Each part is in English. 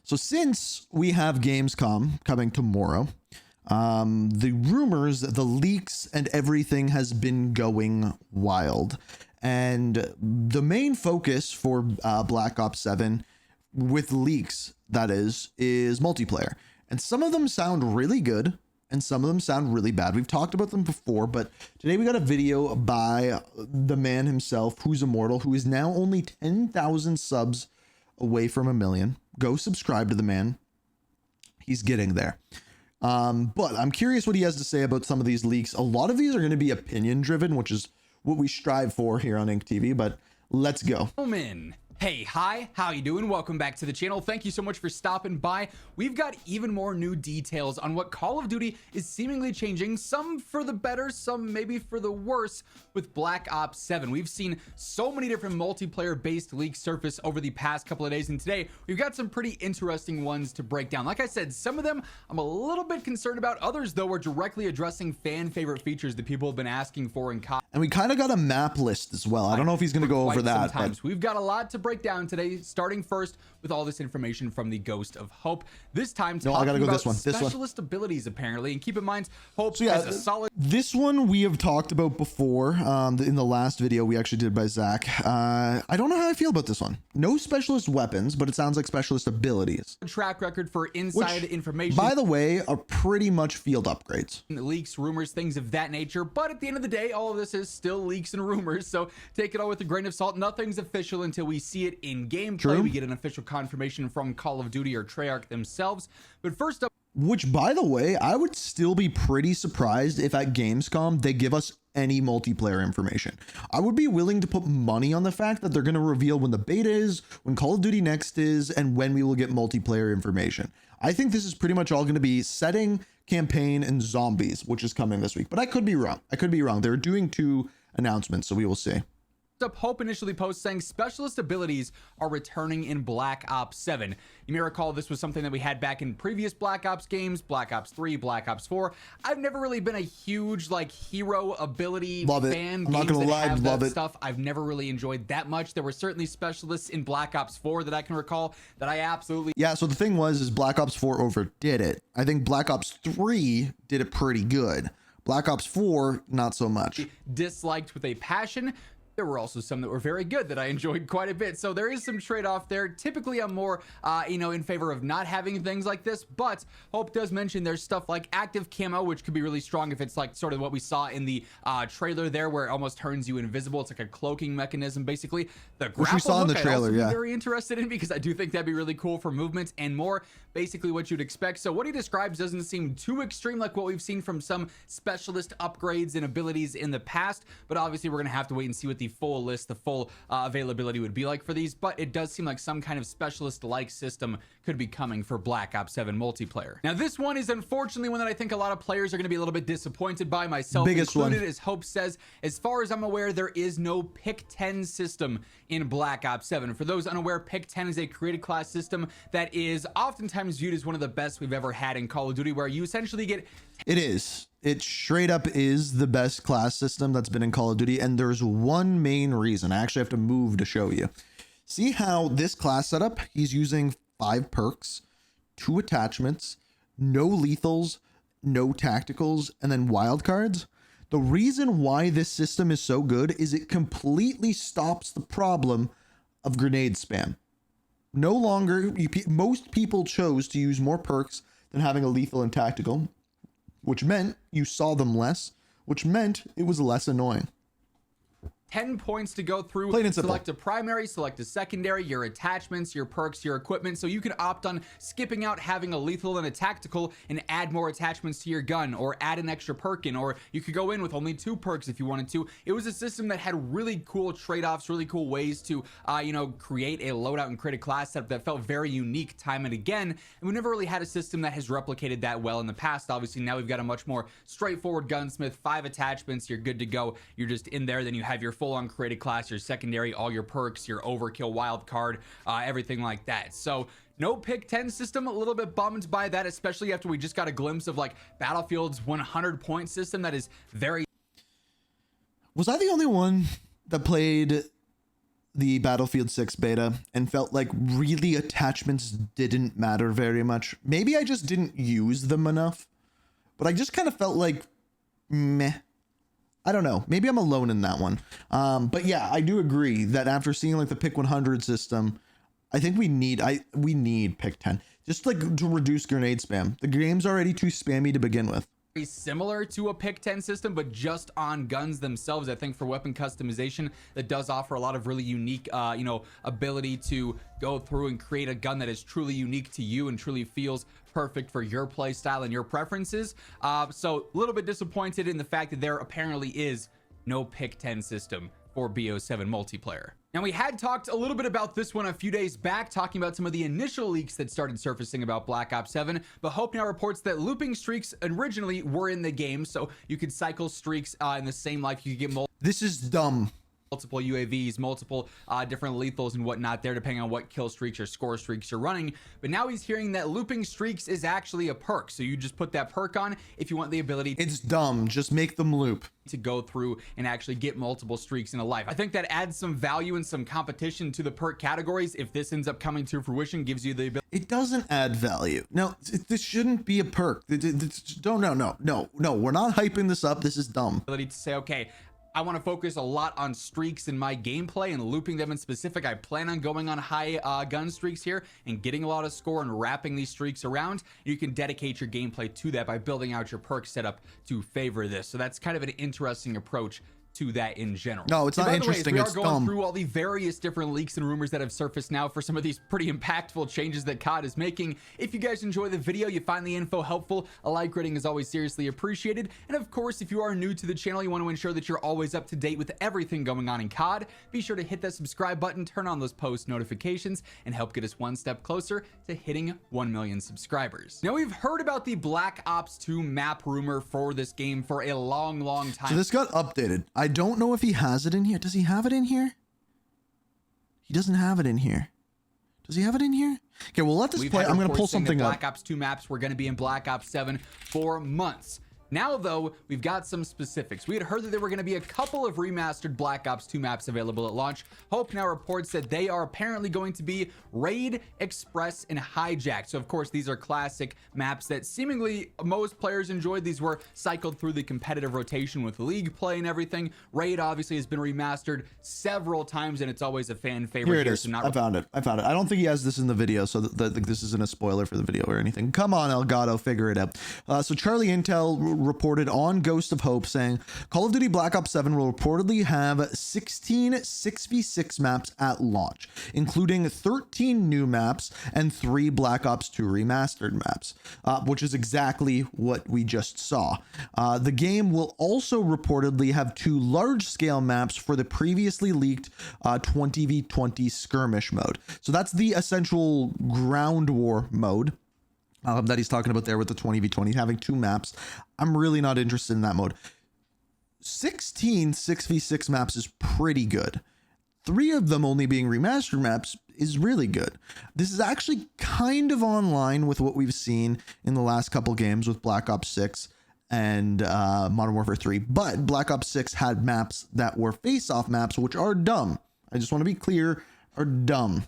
So since we have Gamescom coming tomorrow, the rumors, the leaks, and everything has been going wild. And the main focus for Black Ops 7 with leaks, that is multiplayer. And some of them sound really good and some of them sound really bad. We've talked about them before, but today we got a video by the man himself, who's immortal, who is now only 10,000 subs away from 1 million. Go subscribe to the man. He's getting there. But I'm curious what he has to say about some of these leaks. A lot of these are going to be opinion driven, which is what we strive for here on Ink TV, but let's go. Hey, hi, how you doing? Welcome back to the channel. Thank you so much for stopping by. We've got even more new details on what Call of Duty is seemingly changing, some for the better, some maybe for the worse, with Black Ops 7. We've seen so many different multiplayer-based leaks surface over the past couple of days, and today we've got some pretty interesting ones to break down. Like I said, some of them I'm a little bit concerned about. Others, though, are directly addressing fan-favorite features that people have been asking for in COD. And we kind of got a map list as well. I don't know if he's going to go over that. But we've got a lot to break down today, starting first with all this information from the Ghost of Hope. This time, no, I gotta go about this one. Specialist abilities, apparently. And keep in mind, Hope is a solid. This one we have talked about before. In the last video we actually did by Zach. I don't know how I feel about this one. No specialist weapons, but it sounds like specialist abilities. Track record for inside information. By the way, are pretty much field upgrades. Leaks, rumors, things of that nature. But at the end of the day, all of this is still leaks and rumors. So take it all with a grain of salt. Nothing's official until we see it in gameplay. True. We get an official confirmation from Call of Duty or Treyarch themselves. But first up, which, by the way, I would still be pretty surprised if at Gamescom they give us any multiplayer information. I would be willing to put money on the fact that they're going to reveal when the beta is, when Call of Duty Next is, and when we will get multiplayer information. I think this is pretty much all going to be setting, campaign, and zombies, which is coming this week. But I could be wrong. They're doing 2 announcements, so we will see. Hope initially posts saying specialist abilities are returning in Black Ops 7. You may recall this was something that we had back in previous Black Ops games, Black Ops 3, Black Ops 4. I've never really been a huge hero ability fan. I'm not gonna lie, love it. Stuff I've never really enjoyed that much. There were certainly specialists in Black Ops 4 that I can recall that I absolutely. Yeah, so the thing is Black Ops 4 overdid it. I think Black Ops 3 did it pretty good. Black Ops 4, not so much. Disliked with a passion. There were also some that were very good that I enjoyed quite a bit. So there is some trade-off there. Typically, I'm more, in favor of not having things like this. But Hope does mention there's stuff like active camo, which could be really strong if it's like sort of what we saw in the trailer there, where it almost turns you invisible. It's like a cloaking mechanism, basically. The grapple, which we saw in the trailer, yeah. Very interested in, because I do think that'd be really cool for movement and more. Basically, what you'd expect. So what he describes doesn't seem too extreme like what we've seen from some specialist upgrades and abilities in the past. But obviously, we're gonna have to wait and see what the full list, the full availability would be like for these. But it does seem like some kind of specialist-like system could be coming for Black Ops 7 multiplayer. Now, this one is unfortunately one that I think a lot of players are going to be a little bit disappointed by, myself included. As Hope says, as far as I'm aware, there is no pick 10 system in Black Ops 7. For those unaware, pick 10 is a created class system that is oftentimes viewed as one of the best we've ever had in Call of Duty, where you essentially get... It straight up is the best class system that's been in Call of Duty, and there's one main reason. I actually have to move to show you. See how this class setup, he's using 5 perks, 2 attachments, no lethals, no tacticals, and then wildcards. The reason why this system is so good is it completely stops the problem of grenade spam. No longer, most people chose to use more perks than having a lethal and tactical, which meant you saw them less, which meant it was less annoying. 10 points to go through. Plain and simple. Select a primary, select a secondary, your attachments, your perks, your equipment. So you can opt on skipping out having a lethal and a tactical and add more attachments to your gun, or add an extra perk in, or you could go in with only 2 perks if you wanted to. It was a system that had really cool trade-offs, really cool ways to, create a loadout and create a class setup that felt very unique time and again. And we never really had a system that has replicated that well in the past. Obviously, now we've got a much more straightforward gunsmith, 5 attachments, you're good to go. You're just in there, then you have your full-on created class, your secondary, all your perks, your overkill wild card, everything like that. So no pick 10 system. A little bit bummed by that, especially after we just got a glimpse of Battlefield's 100-point system that is very... Was I the only one that played the Battlefield 6 beta and felt like really attachments didn't matter very much. Maybe I just didn't use them enough, but I just kind of felt like meh. I don't know. Maybe I'm alone in that one. But yeah, I do agree that after seeing like the pick 100 system, I think we need pick 10 just like to reduce grenade spam. The game's already too spammy to begin with. Similar to a pick 10 system, but just on guns themselves. I think for weapon customization, that does offer a lot of really unique ability to go through and create a gun that is truly unique to you and truly feels perfect for your play style and your preferences. So a little bit disappointed in the fact that there apparently is no pick 10 system for BO7 multiplayer. Now, we had talked a little bit about this one a few days back, talking about some of the initial leaks that started surfacing about Black Ops 7, but Hope now reports that looping streaks originally were in the game, so you could cycle streaks in the same life. You could get This is dumb. multiple UAVs, multiple different lethals and whatnot there, depending on what kill streaks or score streaks you're running. But now he's hearing that looping streaks is actually a perk. So you just put that perk on if you want the ability. It's dumb. Just make them loop. To go through and actually get multiple streaks in a life. I think that adds some value and some competition to the perk categories. If this ends up coming to fruition, gives you the ability. It doesn't add value. No, this shouldn't be a perk. No. We're not hyping this up. This is dumb. To say, okay, I want to focus a lot on streaks in my gameplay and looping them in specific. I plan on going on high gun streaks here and getting a lot of score and wrapping these streaks around. You can dedicate your gameplay to that by building out your perk setup to favor this. So that's kind of an interesting approach to that in general. No, it's not interesting. It's dumb. We are going through all the various different leaks and rumors that have surfaced now for some of these pretty impactful changes that COD is making. If you guys enjoy the video, you find the info helpful, a like rating is always seriously appreciated. And of course, if you are new to the channel, you want to ensure that you're always up to date with everything going on in COD, be sure to hit that subscribe button, turn on those post notifications, and help get us one step closer to hitting 1 million subscribers. Now, we've heard about the Black Ops 2 map rumor for this game for a long time. So this got updated. I don't know if he has it in here. Does he have it in here? He doesn't have it in here. Does he have it in here? Okay, well, let this play. I'm going to pull something up. Black Ops 2 maps were going to be in Black Ops 7 for months. Now, though, we've got some specifics. We had heard that there were going to be a couple of remastered Black Ops 2 maps available at launch. Hope now reports that they are apparently going to be Raid, Express, and Hijack. So, of course, these are classic maps that seemingly most players enjoyed. These were cycled through the competitive rotation with League play and everything. Raid, obviously, has been remastered several times, and it's always a fan favorite. Here it is. I found it. I don't think he has this in the video, so this isn't a spoiler for the video or anything. Come on, Elgato, figure it out. So Charlie Intel reported on Ghost of Hope saying Call of Duty Black Ops 7 will reportedly have 16 6v6 maps at launch, including 13 new maps and 3 Black Ops 2 remastered maps, which is exactly what we just saw. The game will also reportedly have 2 large-scale maps for the previously leaked 20v20 skirmish mode. So that's the essential ground war mode that he's talking about there with the 20v20, having 2 maps. I'm really not interested in that mode. 16 6v6 maps is pretty good. 3 of them only being remastered maps is really good. This is actually kind of online with what we've seen in the last couple games with Black Ops 6 and Modern Warfare 3. But Black Ops 6 had maps that were face-off maps, which are dumb. I just want to be clear, are dumb.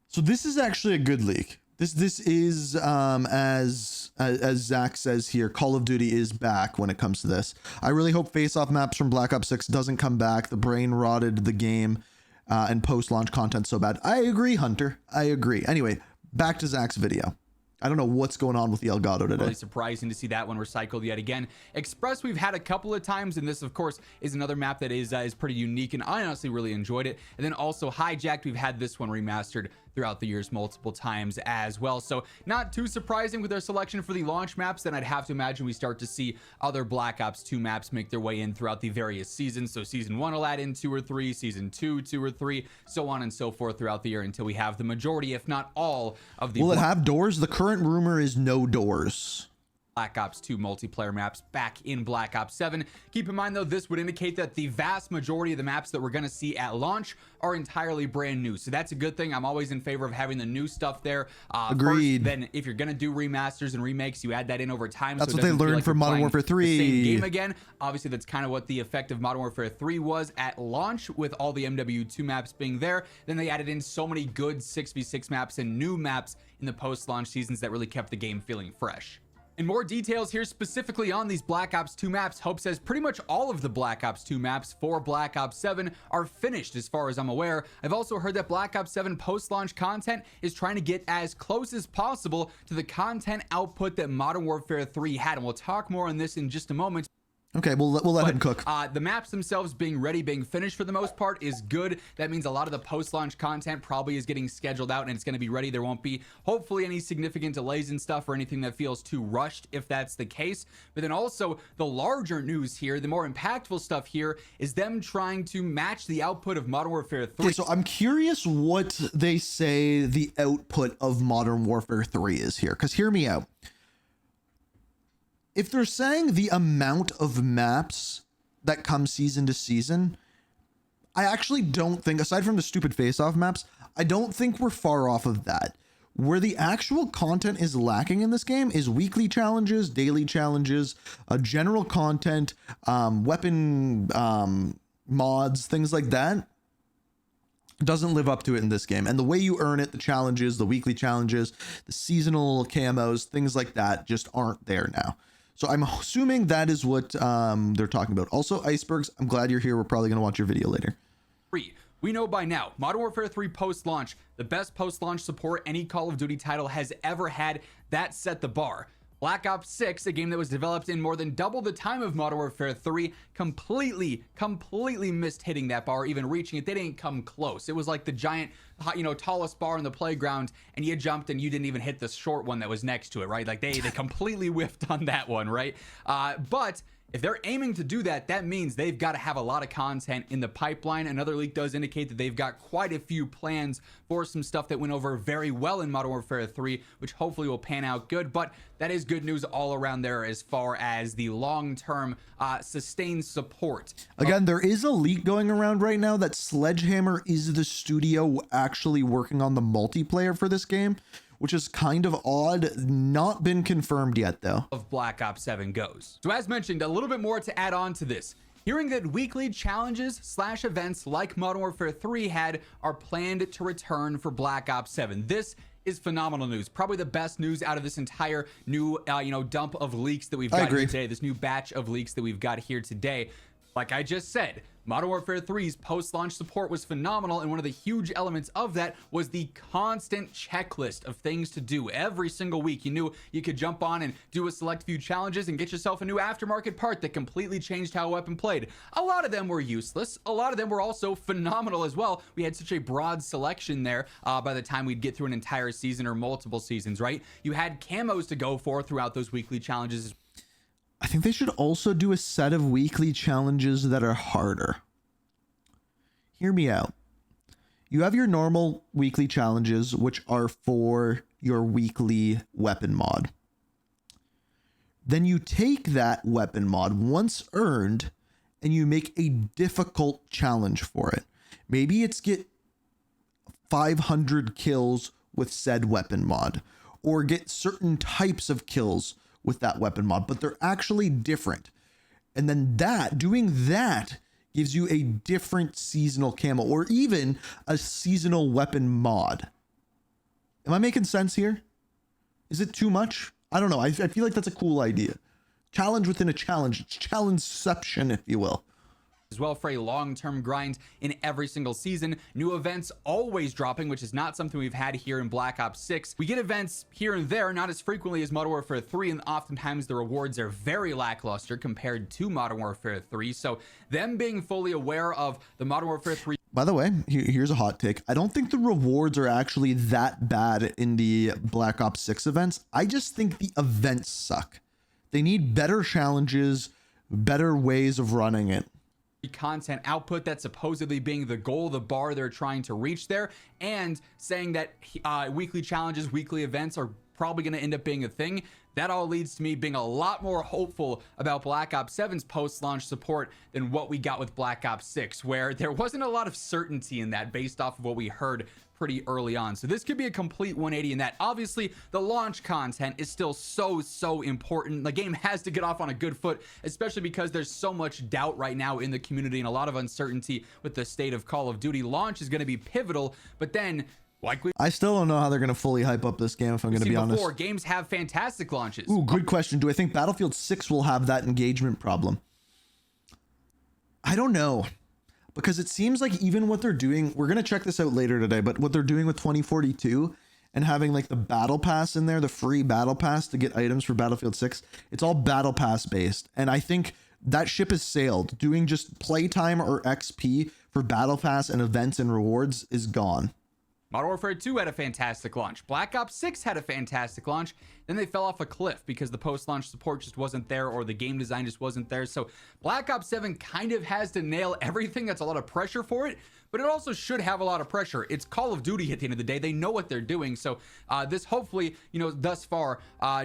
So this is actually a good leak. This is as Zach says here, Call of Duty is back when it comes to this. I really hope face-off maps from Black Ops 6 doesn't come back. The brain rotted the game and post-launch content so bad. I agree, Hunter. I agree. Anyway, back to Zach's video. I don't know what's going on with the Elgato today. Really surprising to see that one recycled yet again. Express we've had a couple of times, and this of course is another map that is pretty unique, and I honestly really enjoyed it. And then also Hijacked, we've had this one remastered throughout the years multiple times as well. So not too surprising with their selection for the launch maps. Then I'd have to imagine we start to see other Black Ops 2 maps make their way in throughout the various seasons. So season 1 will add in 2 or 3, season 2, 2 or 3, so on and so forth throughout the year until we have the majority, if not all, of the. Will it have doors? The current rumor is no doors. Black Ops 2 multiplayer maps back in Black Ops 7. Keep in mind though, this would indicate that the vast majority of the maps that we're going to see at launch are entirely brand new. So that's a good thing. I'm always in favor of having the new stuff there. Agreed. First, then if you're going to do remasters and remakes, you add that in over time. That's so what they learned from Modern Warfare 3. The same game again. Obviously, that's kind of what the effect of Modern Warfare 3 was at launch, with all the MW2 maps being there. Then they added in so many good 6v6 maps and new maps in the post-launch seasons that really kept the game feeling fresh. And more details here specifically on these Black Ops 2 maps. Hope says pretty much all of the Black Ops 2 maps for Black Ops 7 are finished as far as I'm aware. I've also heard that Black Ops 7 post-launch content is trying to get as close as possible to the content output that Modern Warfare 3 had. And we'll talk more on this in just a moment. Okay, we'll let him cook. The maps themselves being ready, being finished for the most part is good. That means a lot of the post-launch content probably is getting scheduled out and it's going to be ready. There won't be hopefully any significant delays and stuff or anything that feels too rushed if that's the case. But then also the larger news here, the more impactful stuff here is them trying to match the output of Modern Warfare 3. Okay, so I'm curious what they say the output of Modern Warfare 3 is here, because hear me out. If they're saying the amount of maps that come season to season, I actually don't think, aside from the stupid face-off maps, I don't think we're far off of that. Where the actual content is lacking in this game is weekly challenges, daily challenges, general content, weapon mods, things like that. Doesn't live up to it in this game. And the way you earn it, the challenges, the weekly challenges, the seasonal camos, things like that just aren't there now. So I'm assuming that is what they're talking about. Also, Icebergs, I'm glad you're here. We're probably going to watch your video later. We know by now, Modern Warfare 3 post-launch, the best post-launch support any Call of Duty title has ever had. That set the bar. Black Ops 6, a game that was developed in more than double the time of Modern Warfare 3, completely missed hitting that bar, even reaching it. They didn't come close. It was like the giant, tallest bar in the playground, and you jumped and you didn't even hit the short one that was next to it, right? Like they completely whiffed on that one, right? But if they're aiming to do that, that means they've got to have a lot of content in the pipeline. Another leak does indicate that they've got quite a few plans for some stuff that went over very well in Modern Warfare 3, which hopefully will pan out good. But that is good news all around there as far as the long-term sustained support. Again, there is a leak going around right now that Sledgehammer is the studio actually working on the multiplayer for this game, which is kind of odd. Not been confirmed yet, though. Of Black Ops 7 goes. So as mentioned, a little bit more to add on to this. Hearing that weekly challenges / events like Modern Warfare 3 had are planned to return for Black Ops 7. This is phenomenal news. Probably the best news out of this entire new, dump of leaks that we've got here today. This new batch of leaks that we've got here today. Like I just said, Modern Warfare 3's post-launch support was phenomenal, and one of the huge elements of that was the constant checklist of things to do. Every single week, you knew you could jump on and do a select few challenges and get yourself a new aftermarket part that completely changed how a weapon played. A lot of them were useless. A lot of them were also phenomenal as well. We had such a broad selection there by the time we'd get through an entire season or multiple seasons, right? You had camos to go for throughout those weekly challenges. I think they should also do a set of weekly challenges that are harder. Hear me out. You have your normal weekly challenges, which are for your weekly weapon mod. Then you take that weapon mod once earned and you make a difficult challenge for it. Maybe it's get 500 kills with said weapon mod, or get certain types of kills with that weapon mod, but they're actually different. And then doing that gives you a different seasonal camo, or even a seasonal weapon mod. Am I making sense here? Is it too much? I don't know. I feel like that's a cool idea. Challenge within a challenge. It's challengeception, if you will. As well for a long-term grind in every single season. New events always dropping, which is not something we've had here in Black Ops 6. We get events here and there, not as frequently as Modern Warfare 3, and oftentimes the rewards are very lackluster compared to Modern Warfare 3. So them being fully aware of the Modern Warfare 3. By the way, here's a hot take. I don't think the rewards are actually that bad in the Black Ops 6 events. I just think the events suck. They need better challenges, better ways of running it. Content output that's supposedly being the goal, the bar they're trying to reach there, and saying that weekly challenges, weekly events are probably going to end up being a thing. That all leads to me being a lot more hopeful about Black Ops 7's post-launch support than what we got with Black Ops 6, where there wasn't a lot of certainty in that based off of what we heard pretty early on. So this could be a complete 180 in that. Obviously, the launch content is still so important. The game has to get off on a good foot, especially because there's so much doubt right now in the community and a lot of uncertainty with the state of Call of Duty. Launch is going to be pivotal, but then I still don't know how they're going to fully hype up this game, if I'm going to be honest. Before, games have fantastic launches. Ooh, good question. Do I think Battlefield 6 will have that engagement problem? I don't know. Because it seems like even what they're doing, we're going to check this out later today, but what they're doing with 2042 and having like the battle pass in there, the free battle pass to get items for Battlefield 6, it's all battle pass based. And I think that ship has sailed. Doing just playtime or XP for battle pass and events and rewards is gone. Modern Warfare 2 had a fantastic launch. Black Ops 6 had a fantastic launch. Then they fell off a cliff because the post-launch support just wasn't there or the game design just wasn't there. So Black Ops 7 kind of has to nail everything. That's a lot of pressure for it, but it also should have a lot of pressure. It's Call of Duty at the end of the day. They know what they're doing. So this hopefully, thus far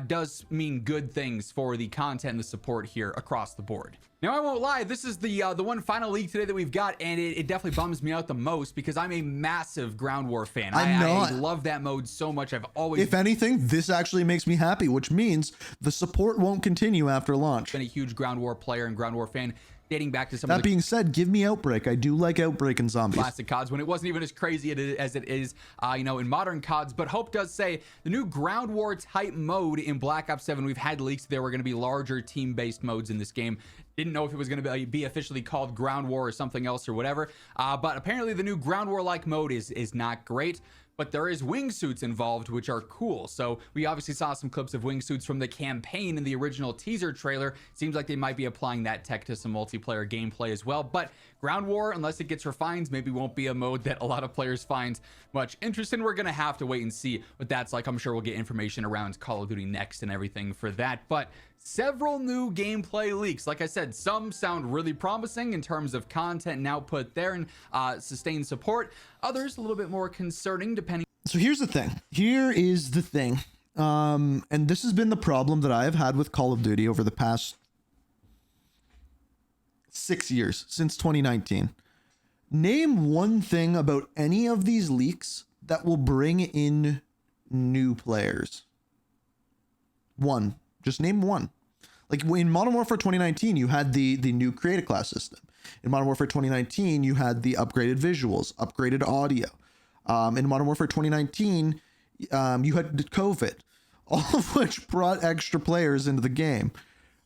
does mean good things for the content and the support here across the board. Now, I won't lie, this is the one final leak today that we've got, and it definitely bums me out the most because I'm a massive Ground War fan. I love that mode so much. I've always... If anything, this actually makes me happy, which means the support won't continue after launch. Been a huge Ground War player and Ground War fan dating back to some that of the being said, give me Outbreak. I do like Outbreak and Zombies. Classic CODs when it wasn't even as crazy as it is, in modern CODs. But Hope does say the new Ground War type mode in Black Ops 7, we've had leaks there were going to be larger team-based modes in this game. Didn't know if it was going to be officially called Ground War or something else or whatever. But apparently the new Ground War-like mode is not great. But there is wingsuits involved, which are cool. So we obviously saw some clips of wingsuits from the campaign in the original teaser trailer. Seems like they might be applying that tech to some multiplayer gameplay as well. But Ground War, unless it gets refined, maybe won't be a mode that a lot of players find much interest in. We're going to have to wait and see what that's like. I'm sure we'll get information around Call of Duty Next and everything for that. But several new gameplay leaks. Like I said, some sound really promising in terms of content and output there and sustained support. Others a little bit more concerning depending. So here's the thing. Here is the thing. And this has been the problem that I have had with Call of Duty over the past 6 years, since 2019. Name one thing about any of these leaks that will bring in new players. One. Just name one. Like in Modern Warfare 2019, you had the new create a class system. In Modern Warfare 2019, you had the upgraded visuals, upgraded audio. In Modern Warfare 2019, you had COVID, all of which brought extra players into the game.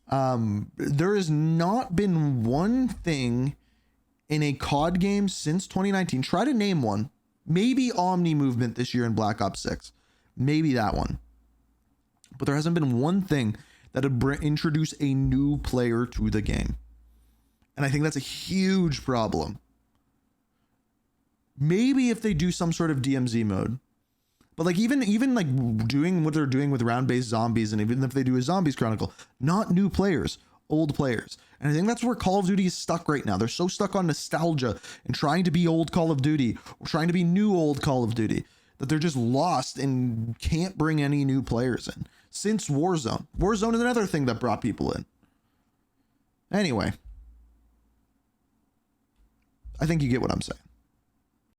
There has not been one thing in a COD game since 2019. Try to name one. Maybe Omni Movement this year in Black Ops 6. Maybe that one. But there hasn't been one thing that would introduce a new player to the game. And I think that's a huge problem. Maybe if they do some sort of DMZ mode. But like even like doing what they're doing with round-based zombies, and even if they do a Zombies Chronicle, not new players, old players. And I think that's where Call of Duty is stuck right now. They're so stuck on nostalgia and trying to be old Call of Duty or trying to be new old Call of Duty that they're just lost and can't bring any new players in. Since Warzone. Warzone is another thing that brought people in. Anyway. I think you get what I'm saying.